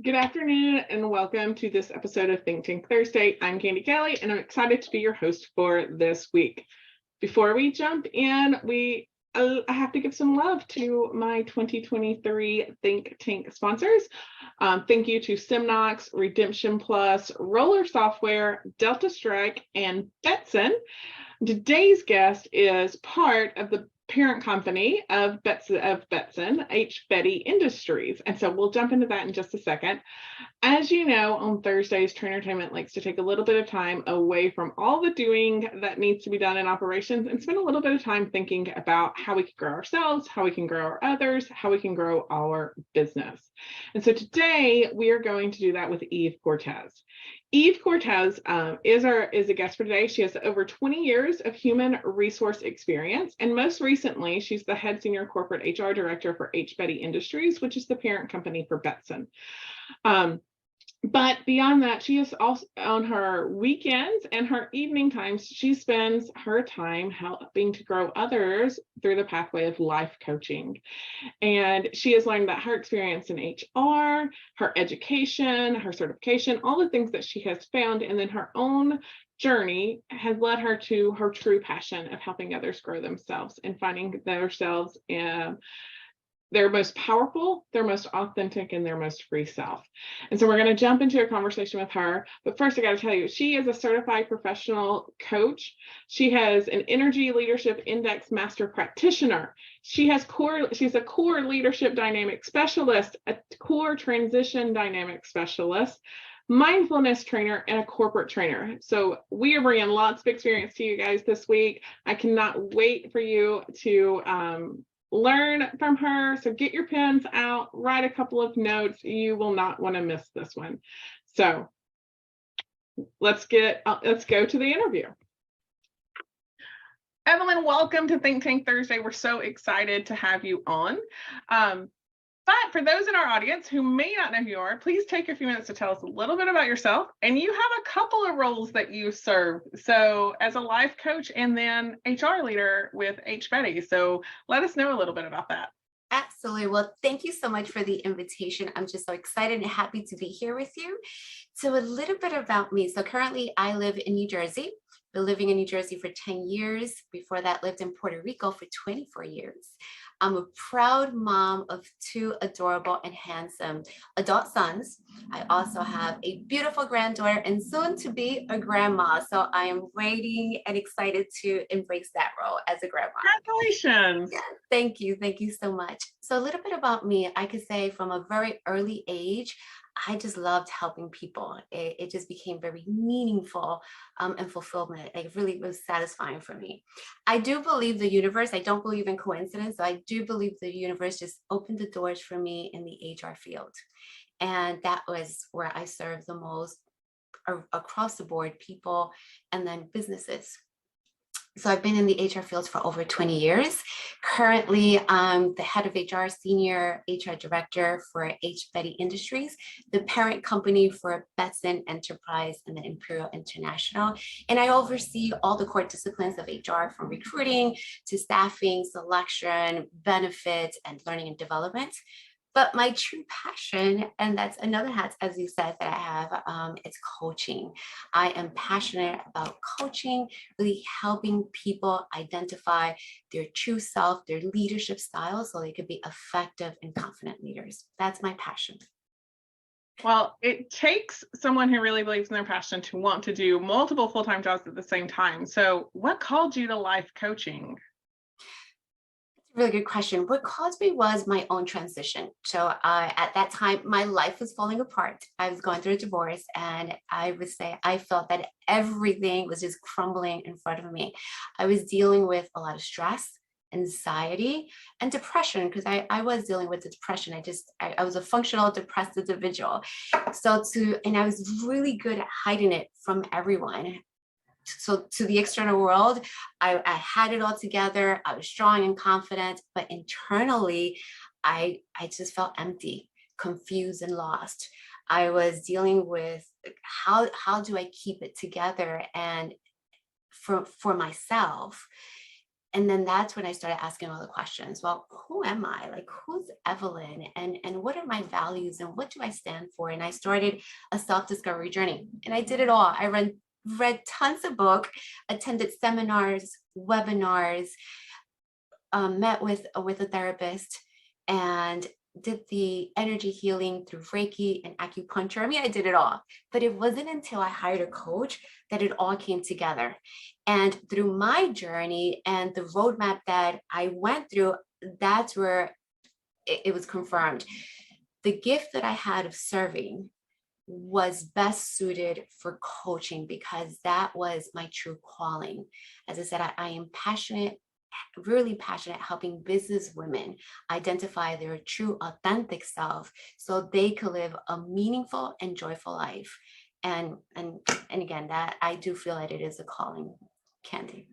Good afternoon and welcome to this episode of ThinkTank Thursday. I'm Candy Kelly and I'm excited to be your host for this week. Before we jump in, I have to give some love to my 2023 Think Tank sponsors. Thank you to Simnox, Redemption Plus, Roller Software, Delta Strike, and Betson. Today's guest is part of the parent company of Betson, H. Betty Industries. And so we'll jump into that in just a second. As you know, on Thursdays, Trainertainment likes to take a little bit of time away from all the doing that needs to be done in operations and spend a little bit of time thinking about how we can grow ourselves, how we can grow our others, how we can grow our business. And so today we are going to do that with Eve Cortes. Eve Cortes is a guest for today. She has over 20 years of human resource experience, and most recently, she's the head senior corporate HR director for H. Betty Industries, which is the parent company for Betson. But beyond that, she is also on her weekends and her evening times, she spends her time helping to grow others through the pathway of life coaching. And she has learned that her experience in HR, her education, her certification, all the things that she has found, and then her own journey has led her to her true passion of helping others grow themselves and finding themselves in their most powerful, their most authentic, and their most free self. And so we're going to jump into a conversation with her. But first, I got to tell you, she is a certified professional coach. She has an Energy Leadership Index Master Practitioner. She's a core leadership dynamic specialist, a core transition dynamic specialist, mindfulness trainer, and a corporate trainer. So we are bringing lots of experience to you guys this week. I cannot wait for you to learn from her. So get your pens out, write a couple of notes. You will not want to miss this one. So let's go to the interview. Evelyn, welcome to Think Tank Thursday. We're so excited to have you on. But for those in our audience who may not know who you are, please take a few minutes to tell us a little bit about yourself. And you have a couple of roles that you serve. So as a life coach and then HR leader with H. Betty. So let us know a little bit about that. Absolutely. Well, thank you so much for the invitation. I'm just so excited and happy to be here with you. So a little bit about me. So currently I live in New Jersey. Been living in New Jersey for 10 years. Before that, lived in Puerto Rico for 24 years. I'm a proud mom of two adorable and handsome adult sons. I also have a beautiful granddaughter and soon to be a grandma. So I am waiting and excited to embrace that role as a grandma. Congratulations. Yeah, thank you. Thank you so much. So a little bit about me, I could say from a very early age, I just loved helping people. It just became very meaningful and fulfillment. It really was satisfying for me. I do believe the universe, I don't believe in coincidence. So I do believe the universe just opened the doors for me in the HR field. And that was where I served the most across the board, people and then businesses. So I've been in the HR field for over 20 years. Currently, I'm the head of HR, senior HR director for H. Betty Industries, the parent company for Betson Enterprise and the Imperial International. And I oversee all the core disciplines of HR, from recruiting to staffing, selection, benefits, and learning and development. But my true passion, and that's another hat, as you said, that I have, it's coaching. I am passionate about coaching, really helping people identify their true self, their leadership style, so they could be effective and confident leaders. That's my passion. Well, it takes someone who really believes in their passion to want to do multiple full-time jobs at the same time. So what called you to life coaching? Really good question. What caused me was my own transition. So at that time, my life was falling apart. I was going through a divorce, and I would say I felt that everything was just crumbling in front of me. I was dealing with a lot of stress, anxiety, and depression, because I was dealing with the depression. I was a functional depressed individual. And I was really good at hiding it from everyone. So to the external world, I had it all together. I was strong and confident, but internally, I just felt empty, confused, and lost. I was dealing with how do I keep it together and for myself. And then that's when I started asking all the questions. Well, who am I? Like, who's Evelyn? And what are my values and what do I stand for? And I started a self-discovery journey. And I did it all. I read tons of books, attended seminars, webinars, met with a therapist, and did the energy healing through Reiki and acupuncture. I mean, I did it all, but it wasn't until I hired a coach that it all came together. And through my journey and the roadmap that I went through, that's where it was confirmed. The gift that I had of serving was best suited for coaching because that was my true calling. As I said, I am passionate, really passionate, helping business women identify their true authentic self so they could live a meaningful and joyful life. And again, that I do feel that it is a calling, Candy.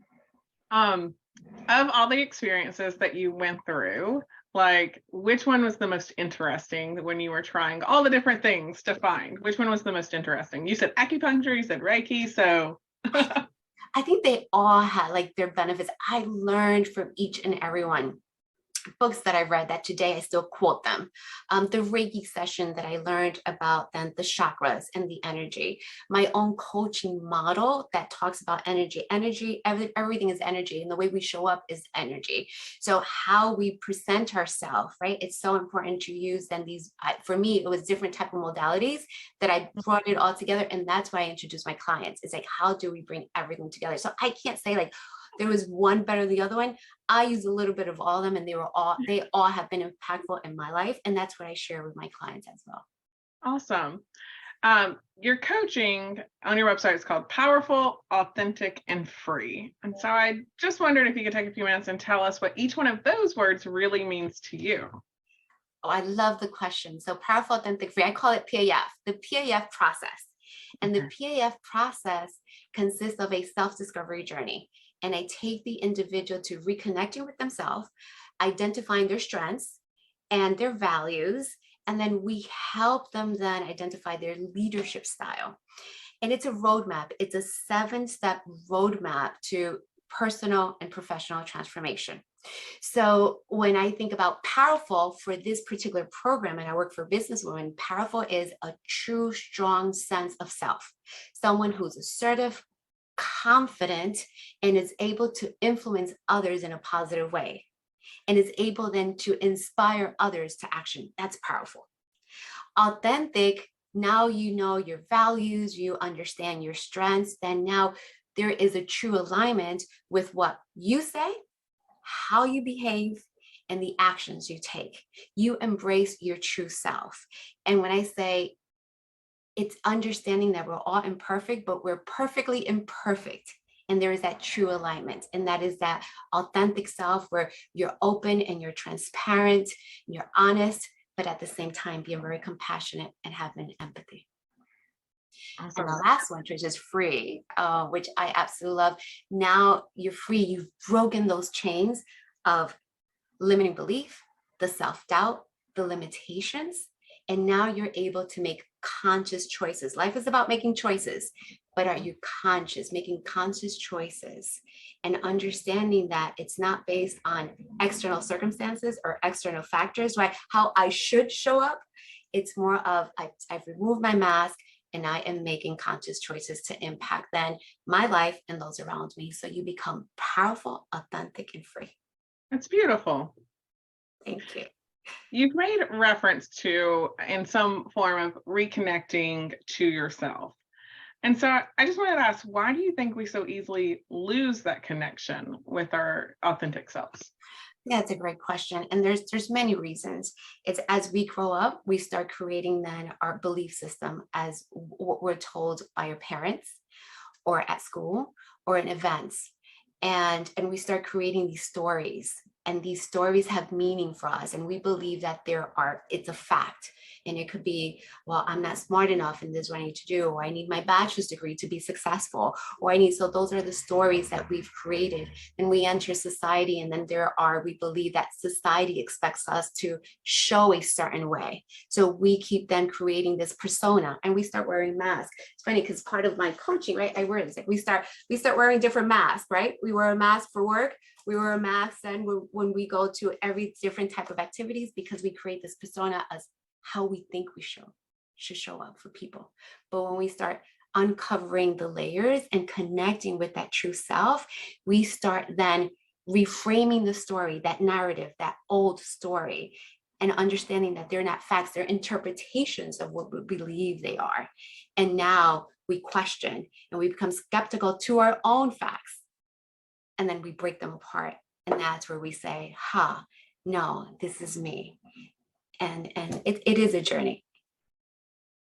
Um, of all the experiences that you went through, like which one was the most interesting when you were trying all the different things to find? Which one was the most interesting? You said acupuncture, you said Reiki, so I think they all had like their benefits. I learned from each and every one. Books that I read that today I still quote them. The Reiki session that I learned about then the chakras and the energy. My own coaching model that talks about energy. Everything is energy, and the way we show up is energy. So how we present ourselves, right? It's so important to use then these. For me, it was different type of modalities that I brought it all together, and that's why I introduced my clients. It's like, how do we bring everything together? So I can't say like there was one better than the other one. I use a little bit of all of them, and they all have been impactful in my life. And that's what I share with my clients as well. awesome. Your coaching on your website is called Powerful, Authentic, and Free. And so I just wondered if you could take a few minutes and tell us what each one of those words really means to you. Oh, I love the question. So powerful, authentic, free. I call it PAF, the PAF process. And the PAF process consists of a self-discovery journey. And I take the individual to reconnecting with themselves, identifying their strengths and their values, and then we help them then identify their leadership style. And it's a roadmap. It's a 7-step roadmap to personal and professional transformation. So when I think about powerful for this particular program, and I work for businesswomen, powerful is a true, strong sense of self. Someone who's assertive, confident, and is able to influence others in a positive way, and is able then to inspire others to action. That's powerful. Authentic, now you know your values, you understand your strengths, then now there is a true alignment with what you say, how you behave, and the actions you take. You embrace your true self. And when I say it's understanding that we're all imperfect, but we're perfectly imperfect. And there is that true alignment. And that is that authentic self where you're open and you're transparent, and you're honest, but at the same time, being very compassionate and having empathy. Awesome. And the last one, which is free, which I absolutely love. Now you're free. You've broken those chains of limiting belief, the self-doubt, the limitations, and now you're able to make conscious choices. Life is about making choices, but are you conscious, making conscious choices and understanding that it's not based on external circumstances or external factors, right? How I should show up. It's more of I've removed my mask and I am making conscious choices to impact then my life and those around me. So you become powerful, authentic, and free. That's beautiful. Thank you. You've made reference to, in some form of reconnecting to yourself. And so I just wanted to ask, why do you think we so easily lose that connection with our authentic selves? Yeah, it's a great question. And there's many reasons. It's as we grow up, we start creating then our belief system as what we're told by our parents or at school or in events. And we start creating these stories, and these stories have meaning for us. And we believe that it's a fact. And it could be, well, I'm not smart enough and this is what I need to do, or I need my bachelor's degree to be successful, so those are the stories that we've created. And we enter society, and then we believe that society expects us to show a certain way. So we keep then creating this persona, and we start wearing masks. It's funny because part of my coaching, right, I wear this, like we start wearing different masks, right? We wear a mask for work, We wear a mask then when we go to every different type of activities, because we create this persona as how we think we should show up for people. But when we start uncovering the layers and connecting with that true self, we start then reframing the story, that narrative, that old story, and understanding that they're not facts, they're interpretations of what we believe they are. And now we question and we become skeptical to our own facts. And then we break them apart. And that's where we say, no, this is me. And it is a journey.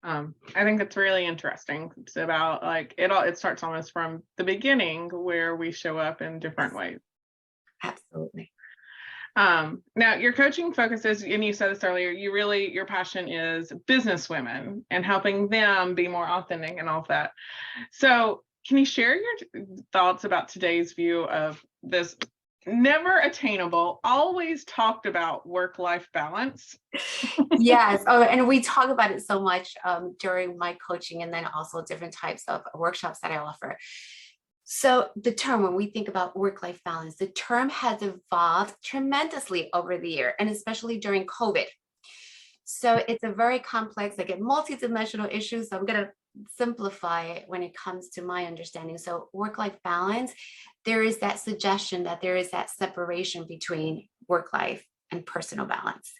I think it's really interesting. It's about like it starts almost from the beginning where we show up in different ways. Absolutely. Now your coaching focuses, and you said this earlier, your passion is business women and helping them be more authentic and all of that. So can you share your thoughts about today's view of this never attainable, always talked about work-life balance? Yes. Oh, and we talk about it so much during my coaching, and then also different types of workshops that I offer. So the term, when we think about work-life balance, the term has evolved tremendously over the year, and especially during COVID. So it's a very complex, like a multidimensional issue. So I'm going to simplify it when it comes to my understanding. So work-life balance, there is that suggestion that there is that separation between work-life and personal balance.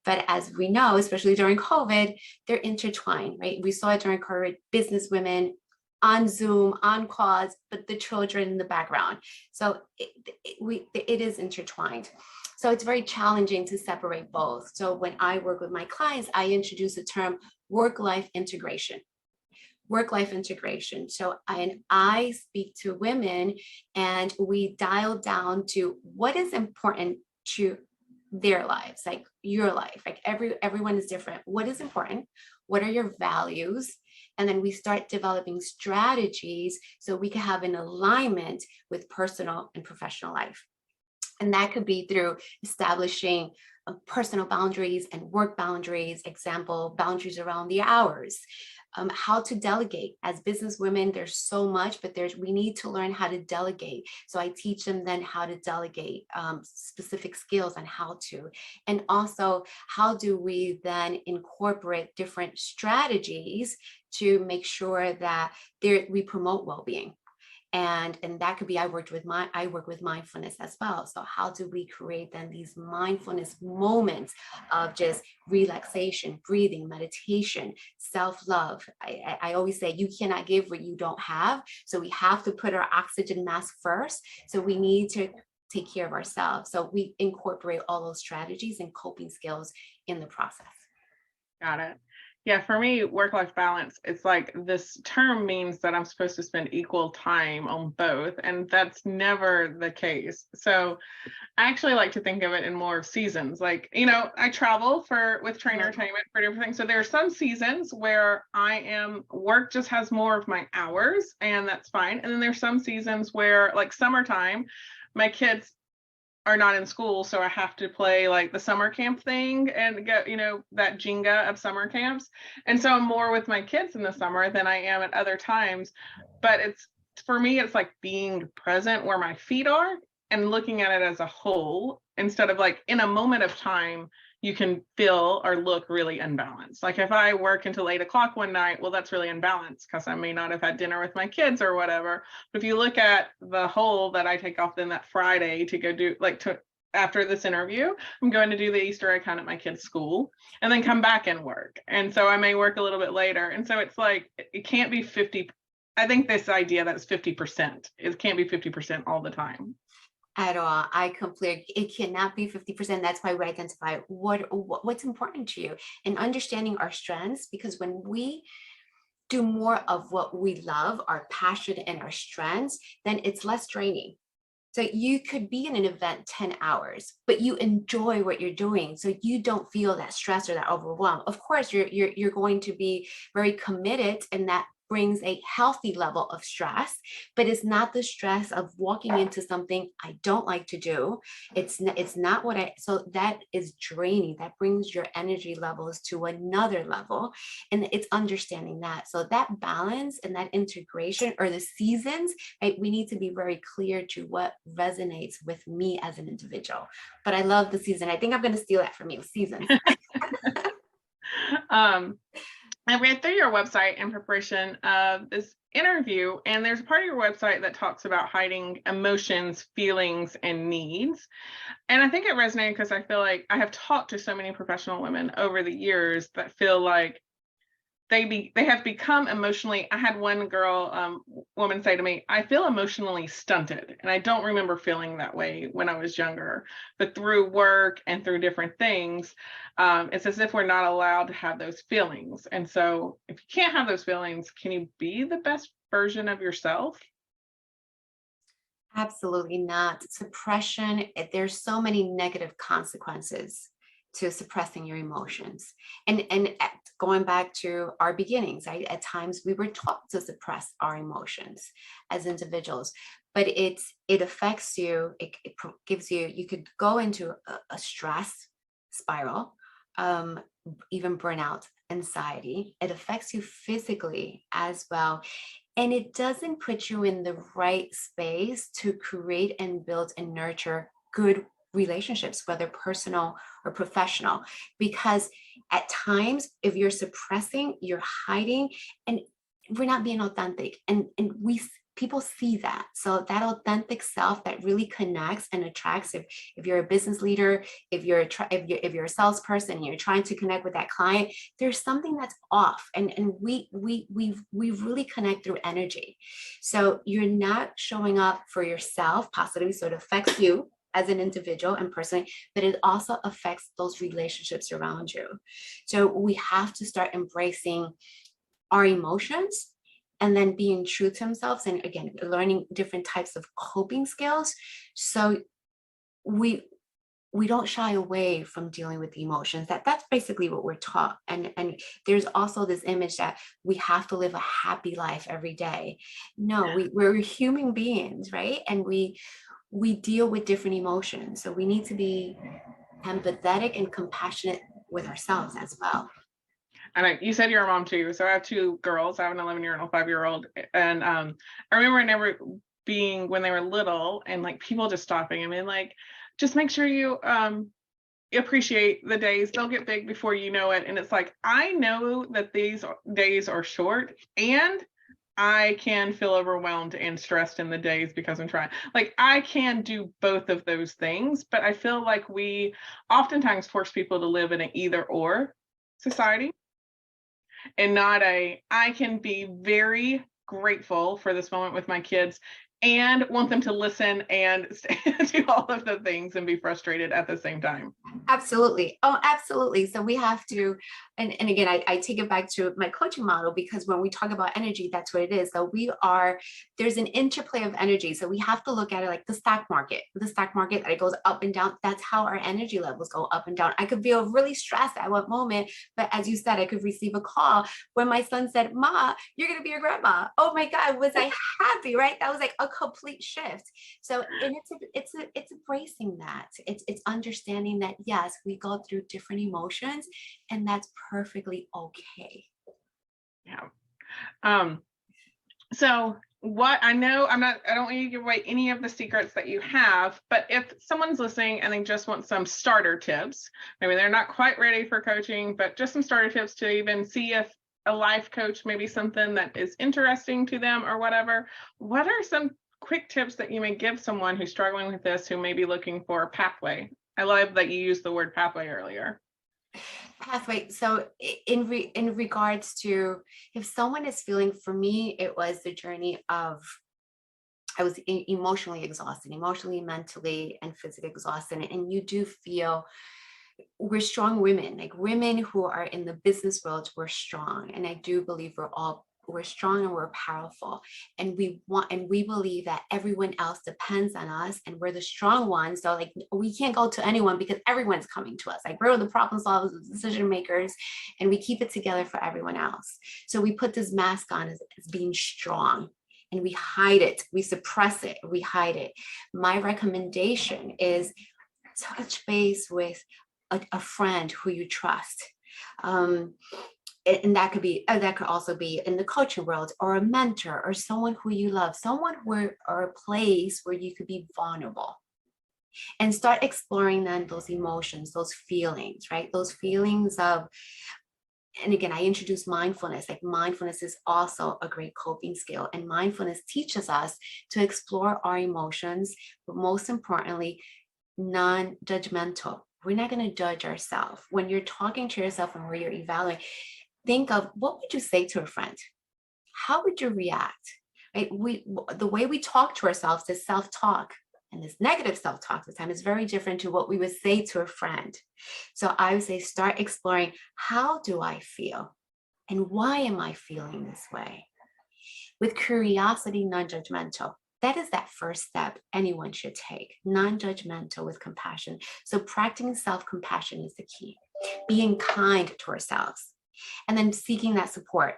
But as we know, especially during COVID, they're intertwined, right? We saw it during COVID, business women on Zoom, on calls, but the children in the background. So it is intertwined. So it's very challenging to separate both. So when I work with my clients, I introduce the term work-life integration. Work-life integration. So I speak to women and we dial down to what is important to their lives, like your life, like everyone is different. What is important? What are your values? And then we start developing strategies so we can have an alignment with personal and professional life. And that could be through establishing personal boundaries and work boundaries, example, boundaries around the hours. How to delegate. As business women, there's so much, but we need to learn how to delegate. So I teach them then how to delegate, specific skills on how to. And also, how do we then incorporate different strategies to make sure that we promote well-being? And that could be, I work with mindfulness as well. So how do we create then these mindfulness moments of just relaxation, breathing, meditation, self-love? I always say you cannot give what you don't have. So we have to put our oxygen mask first. So we need to take care of ourselves. So we incorporate all those strategies and coping skills in the process. Got it. Yeah, for me, work-life balance, it's like this term means that I'm supposed to spend equal time on both, and that's never the case. So I actually like to think of it in more seasons. Like, I travel with train entertainment for different things. So there are some seasons where work just has more of my hours, and that's fine. And then there's some seasons where, like summertime, my kids are not in school, so I have to play like the summer camp thing and get, that Jenga of summer camps. And so I'm more with my kids in the summer than I am at other times. But for me, it's like being present where my feet are and looking at it as a whole, instead of like in a moment of time, you can feel or look really unbalanced. Like if I work until 8:00 one night, well, that's really unbalanced because I may not have had dinner with my kids or whatever. But if you look at the whole that I take off then that Friday to go do after this interview, I'm going to do the Easter egg hunt at my kids' school and then come back and work. And so I may work a little bit later. And so it's like, it can't be 50. I think this idea that's 50%, it can't be 50% all the time. At all. It cannot be 50%. That's why we identify what's important to you and understanding our strengths, because when we do more of what we love, our passion and our strengths, then it's less draining. So you could be in an event 10 hours, but you enjoy what you're doing. So you don't feel that stress or that overwhelm. Of course, you're going to be very committed, and that brings a healthy level of stress, but it's not the stress of walking into something I don't like to do. It's not what I, so that is draining. That brings your energy levels to another level. And it's understanding that. So that balance and that integration, or the seasons, right? We need to be very clear to what resonates with me as an individual. But I love the season. I think I'm going to steal that from you, seasons. I read through your website in preparation of this interview, and there's a part of your website that talks about hiding emotions, feelings, and needs. And I think it resonated because I feel like I have talked to so many professional women over the years that feel like they have become emotionally. I had one woman say to me, I feel emotionally stunted. And I don't remember feeling that way when I was younger, but through work and through different things, it's as if we're not allowed to have those feelings. And so if you can't have those feelings, can you be the best version of yourself? Absolutely not. Suppression, there's so many negative consequences to suppressing your emotions. Going back to our beginnings, right? At times we were taught to suppress our emotions as individuals, but it affects you. Gives you, you could go into a stress spiral, um, even burnout, anxiety. It affects you physically as well, and it doesn't put you in the right space to create and build and nurture good relationships, whether personal or professional. Because at times, if you're suppressing, you're hiding, and we're not being authentic. And people see that. So that authentic self that really connects and attracts, if you're a business leader, if you're a salesperson, you're trying to connect with that client, there's something that's off. And we really connect through energy. So you're not showing up for yourself positively. So it affects you as an individual and personally, but it also affects those relationships around you. So we have to start embracing our emotions, and then being true to themselves, and again, learning different types of coping skills. So we don't shy away from dealing with the emotions. That's basically what we're taught. And there's also this image that we have to live a happy life every day. No, we're human beings, right? And we deal with different emotions. So we need to be empathetic and compassionate with ourselves as well. And you said you're a mom too. So I have two girls. I have an 11-year-old and a 5-year-old. And I remember never being when they were little and like people just stopping and being like, just make sure you appreciate the days. They'll get big before you know it. And it's like, I know that these days are short, and I can feel overwhelmed and stressed in the days because I'm trying. Like I can do both of those things, but I feel like we oftentimes force people to live in an either or society, and not I can be very grateful for this moment with my kids and want them to listen and do all of the things and be frustrated at the same time. Absolutely. Oh, absolutely. So we have to, and again, I take it back to my coaching model, because when we talk about energy, that's what it is. So there's an interplay of energy. So we have to look at it like the stock market. The stock market, it goes up and down. That's how our energy levels go up and down. I could feel really stressed at one moment, but as you said, I could receive a call when my son said, "Ma, you're going to be a grandma." Oh my God, was I happy, right? That was like a complete shift. So, and it's embracing that. It's understanding that, yes, we go through different emotions, and that's perfectly okay. Yeah. So what I know, I don't want you to give away any of the secrets that you have, but if someone's listening and they just want some starter tips, maybe they're not quite ready for coaching, but just some starter tips to even see if a life coach may be something that is interesting to them or whatever, what are some quick tips that you may give someone who's struggling with this, who may be looking for a pathway? I love that you used the word pathway earlier. Pathway. So in regards to, if someone is feeling, for me, it was the journey of, I was emotionally exhausted, emotionally, mentally, and physically exhausted. And you do feel, we're strong women, like women who are in the business world, we're strong. And I do believe we're all we're strong and we're powerful, and we believe that everyone else depends on us, and we're the strong ones. So like we can't go to anyone because everyone's coming to us. Like we're the problem solvers, the decision makers, and we keep it together for everyone else. So we put this mask on as being strong, and we hide it, we suppress it, we hide it. My recommendation is touch base with a friend who you trust. And that could also be in the coaching world, or a mentor, or someone who you love, someone where, or a place where you could be vulnerable, and start exploring then those emotions, those feelings, right? Those feelings of, and again, I introduced mindfulness. Like mindfulness is also a great coping skill, and mindfulness teaches us to explore our emotions, but most importantly, non-judgmental. We're not going to judge ourselves. When you're talking to yourself and where you're evaluating, think of, what would you say to a friend? How would you react? Right? The way we talk to ourselves, this self-talk, and this negative self-talk at the time, is very different to what we would say to a friend. So I would say, start exploring, how do I feel? And why am I feeling this way? With curiosity, non-judgmental. That is that first step anyone should take, non-judgmental with compassion. So practicing self-compassion is the key. Being kind to ourselves, and then seeking that support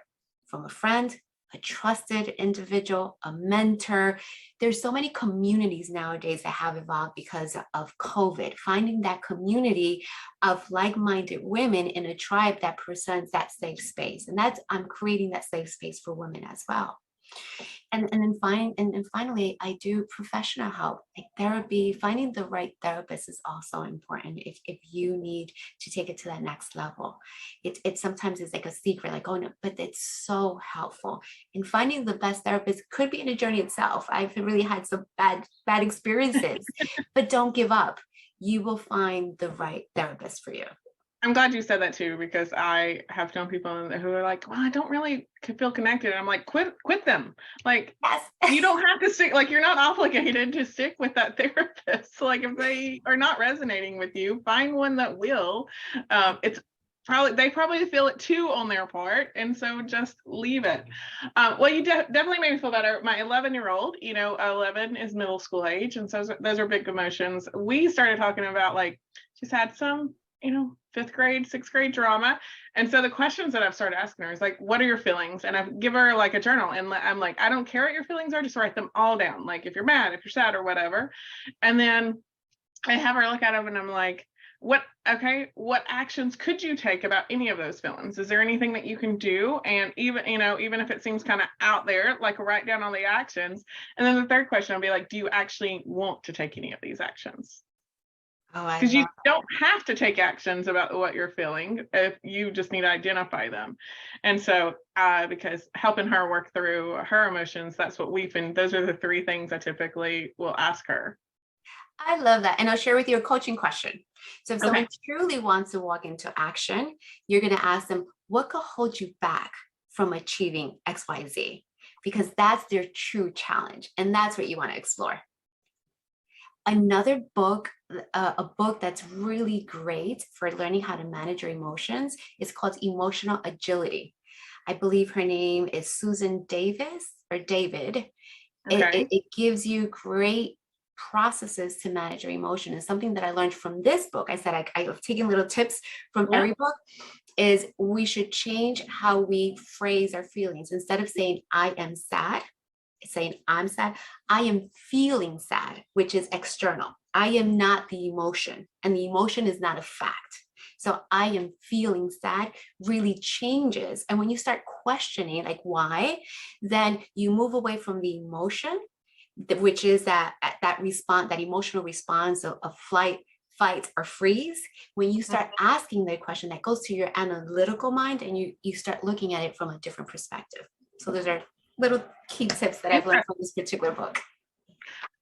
from a friend, a trusted individual, a mentor. There's so many communities nowadays that have evolved because of COVID. Finding that community of like-minded women in a tribe that presents that safe space. And I'm creating that safe space for women as well. And then finally, I do professional help, like therapy. Finding the right therapist is also important if you need to take it to that next level. It sometimes is like a secret, like, oh no, but it's so helpful. And finding the best therapist could be in a journey itself. I've really had some bad experiences, but don't give up. You will find the right therapist for you. I'm glad you said that too, because I have known people who are like, well, I don't really feel connected. And I'm like, quit them. Like, Yes. You don't have to stick, like, you're not obligated to stick with that therapist. Like, if they are not resonating with you, find one that will. They probably feel it too on their part. And so just leave it. Well, you definitely made me feel better. My 11-year-old, 11 is middle school age. And so those are big emotions. We started talking about, like, she's had some, 5th grade, 6th grade drama. And so the questions that I've started asking her is like, what are your feelings? And I give her like a journal, and I'm like, I don't care what your feelings are, just write them all down. Like if you're mad, if you're sad, or whatever. And then I have her look at them, and I'm like, what actions could you take about any of those feelings? Is there anything that you can do? And even if it seems kind of out there, like, write down all the actions. And then the third question will be like, do you actually want to take any of these actions? Because you don't have to take actions about what you're feeling, if you just need to identify them. And so because helping her work through her emotions, that's what those are the 3 things I typically will ask her. I love that. And I'll share with you a coaching question. So if someone truly wants to walk into action, you're going to ask them, what could hold you back from achieving XYZ? Because that's their true challenge. And that's what you want to explore. Another book, a book that's really great for learning how to manage your emotions, is called Emotional Agility. I believe her name is Susan Davis or David. Okay. It gives you great processes to manage your emotion. And something that I learned from this book, I said I've taken little tips from every book, is we should change how we phrase our feelings. Instead of saying, I am sad, saying, I'm sad, I am feeling sad, which is external. I am not the emotion, and the emotion is not a fact. So I am feeling sad really changes. And when you start questioning, like, why, then you move away from the emotion, which is that response, that emotional response of flight, fight, or freeze. When you start asking the question, that goes to your analytical mind, and you start looking at it from a different perspective. So those are little key tips that I've learned from this particular book.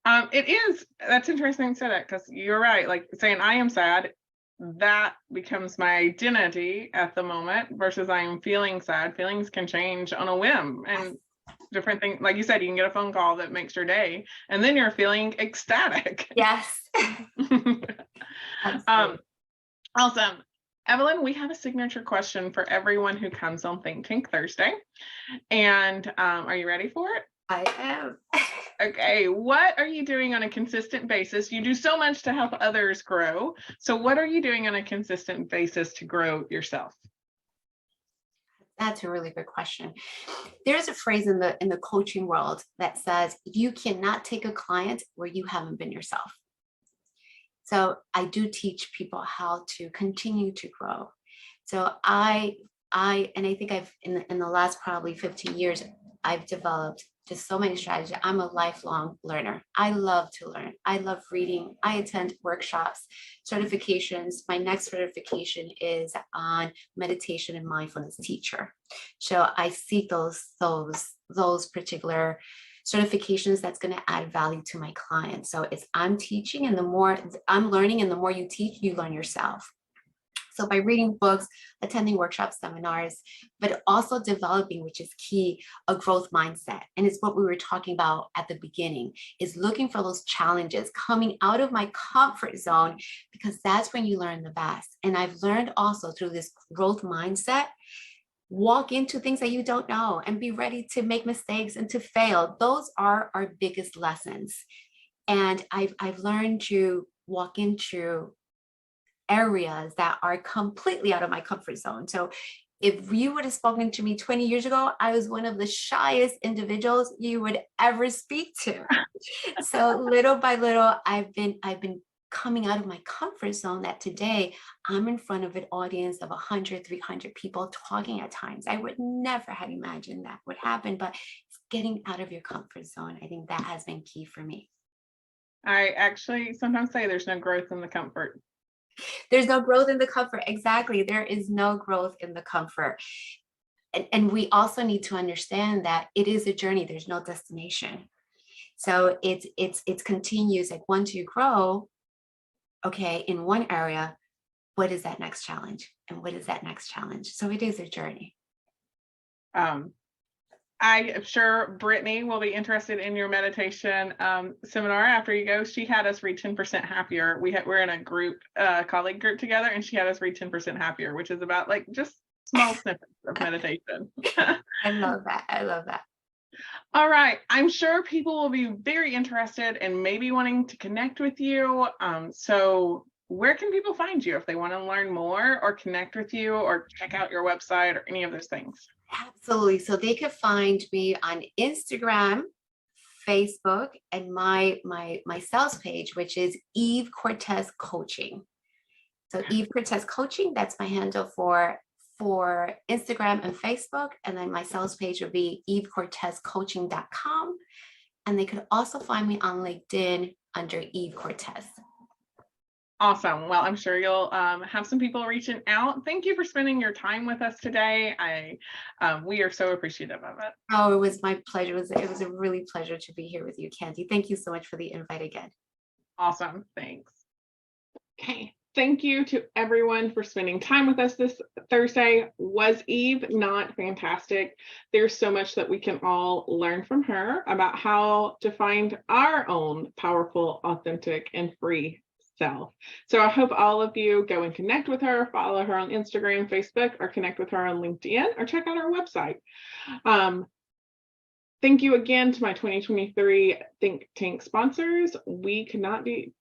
That's interesting you said that, because you're right. Like saying I am sad, that becomes my identity at the moment, versus I am feeling sad. Feelings can change on a whim, and different things. Like you said, you can get a phone call that makes your day, and then you're feeling ecstatic. Yes. Awesome. Evelyn, we have a signature question for everyone who comes on Think Tank Thursday. And are you ready for it? I am. Okay, what are you doing on a consistent basis? You do so much to help others grow. So what are you doing on a consistent basis to grow yourself? That's a really good question. There's a phrase in the coaching world that says you cannot take a client where you haven't been yourself. So I do teach people how to continue to grow. So and I think I've in the last probably 15 years, I've developed just so many strategies. I'm a lifelong learner. I love to learn. I love reading. I attend workshops, certifications. My next certification is on meditation and mindfulness teacher. So I seek those particular certifications that's going to add value to my clients. So it's I'm teaching, and the more I'm learning, and the more you teach, you learn yourself. So by reading books, attending workshops, seminars, but also developing, which is key, a growth mindset. And it's what we were talking about at the beginning, is looking for those challenges, coming out of my comfort zone, because that's when you learn the best. And I've learned also through this growth mindset, walk into things that you don't know and be ready to make mistakes and to fail. Those are our biggest lessons. And I've learned to walk into areas that are completely out of my comfort zone. So if you would have spoken to me 20 years ago, I was one of the shyest individuals you would ever speak to. So little by little, I've been coming out of my comfort zone, that today I'm in front of an audience of 100, 300 people talking at times. I would never have imagined that would happen, but it's getting out of your comfort zone. I think that has been key for me. I actually sometimes say there's no growth in the comfort. There's no growth in the comfort. Exactly. There is no growth in the comfort. And we also need to understand that it is a journey. There's no destination. So it's continuous. Like once you grow, okay, in one area, what is that next challenge? And what is that next challenge? So it is a journey. I am sure Brittany will be interested in your meditation seminar after you go. She had us read 10% happier. We're in a group, colleague group together, and she had us read 10% happier, which is about like just small snippets of meditation. I love that. I love that. All right. I'm sure people will be very interested and maybe wanting to connect with you. So where can people find you if they want to learn more or connect with you or check out your website or any of those things? Absolutely. So they could find me on Instagram, Facebook, and my sales page, which is Eve Cortes Coaching. So Eve Cortes Coaching, that's my handle for Instagram and Facebook. And then my sales page would be evecortescoaching.com. And they could also find me on LinkedIn under Eve Cortes. Awesome. Well, I'm sure you'll have some people reaching out. Thank you for spending your time with us today. We are so appreciative of it. Oh, it was my pleasure. It was a really pleasure to be here with you, Candy. Thank you so much for the invite again. Awesome. Thanks. Okay. Thank you to everyone for spending time with us this Thursday. Was Eve not fantastic? There's so much that we can all learn from her about how to find our own powerful, authentic, and free self. So I hope all of you go and connect with her, follow her on Instagram, Facebook, or connect with her on LinkedIn, or check out our website. Thank you again to my 2023 Think Tank sponsors. We could not be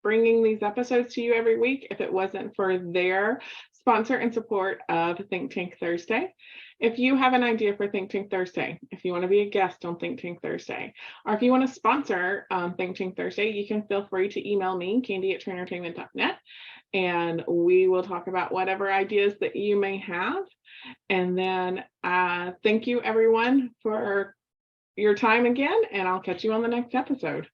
bringing these episodes to you every week if it wasn't for their sponsor and support of Think Tank Thursday. If you have an idea for Think Tank Thursday, if you want to be a guest on Think Tank Thursday, or if you want to sponsor Think Tank Thursday, you can feel free to email me, candy@trainentertainment.net, and we will talk about whatever ideas that you may have. And then thank you everyone for your time again, and I'll catch you on the next episode.